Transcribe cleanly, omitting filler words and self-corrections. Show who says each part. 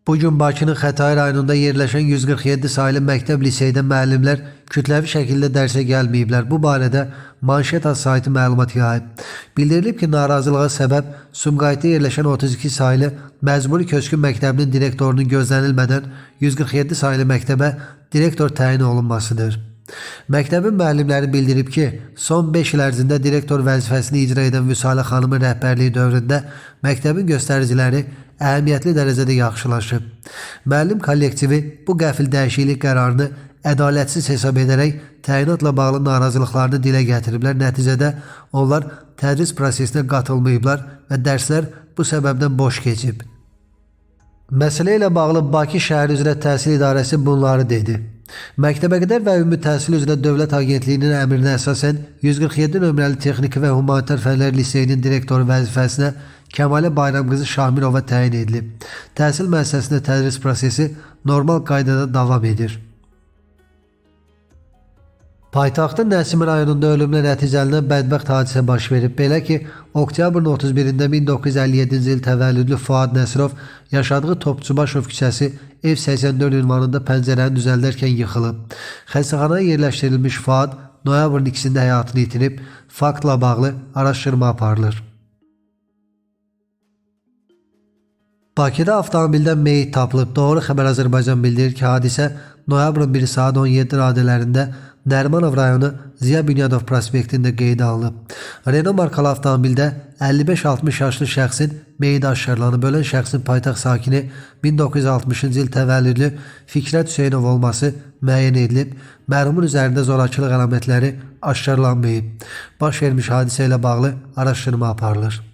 Speaker 1: Bugün Bakının Xətai rayonunda yerləşən 147 saylı məktəb liseydə müəllimlər kütləvi şəkildə dərsə gəlməyiblər. Bu barədə Manşet sayti məlumat yayıb. Bildirilib ki, narazılığa səbəb Sumqayıtda yerləşən 32 saylı Məzmuni Köçkün məktəbinin direktorunun gözlənilmədən 147 saylı məktəbə direktor təyin olunmasıdır. Məktəbin müəllimləri bildirib ki, son 5 il ərzində direktor vəzifəsini icra edən Vüsalə xanımın rəhbərliyi dövründə məktəbin göstəriciləri əhəmiyyətli dərəcədə yaxşılaşıb. Müəllim kollektivi bu qəfil dəyişiklik qərarını ədalətsiz hesab edərək təyinatla bağlı narazılıqlarını dilə gətiriblər. Nəticədə onlar tədris prosesinə qatılmayıblar və dərslər bu səbəbdən boş keçib. Məsələ ilə bağlı Bakı şəhər üzrə təhsil idarəsi bunları dedi. Məktəbəqədər və ümumi təhsil üzrə Dövlət Agentliyinin əmrinə əsasən 147 nömrəli Texniki və Humanitar Fənlər Liseyinin direktoru vəzifəsinə Kəmalə Bayramqızı Şamirova təyin edilib. Təhsil müəssisəsində tədris prosesi normal qaydada davam edir. Paytaxtın Nəsimi rayonunda ölümlə nəticələnən bədbəxt hadisə baş verib. Belə ki, oktyabrın 31-də 1957-ci il təvəllüdlü Fuad Nəsirov yaşadığı Topçubaşov küçəsi ev 84 ünvanında pəncərəni düzəldərkən yıxılıb. Xəstəxanaya yerləşdirilmiş Fuad noyabrın 2-sində həyatını itirib. Faktla bağlı araşdırma aparılır. Bakıda avtomobildən meyit tapılıb. Doğru Xəbər Azərbaycan bildirir ki, hadisə noyabrın 1 saat 17 radələrində Nərimanov rayonu Ziya Bünyadov prospektində qeydə alınıb. Renault markalı avtomobildə 55-60 yaşlı şəxsin meyidi aşkarlanıb. Ölən şəxsin paytaxt sakini 1960-cı il təvəllüdlü Fikrət Hüseynov olması müəyyən edilib. Mərhumun üzərində zorakılıq əlamətləri aşkarlanmayıb. Baş vermiş hadisə ilə bağlı araşdırma aparılır.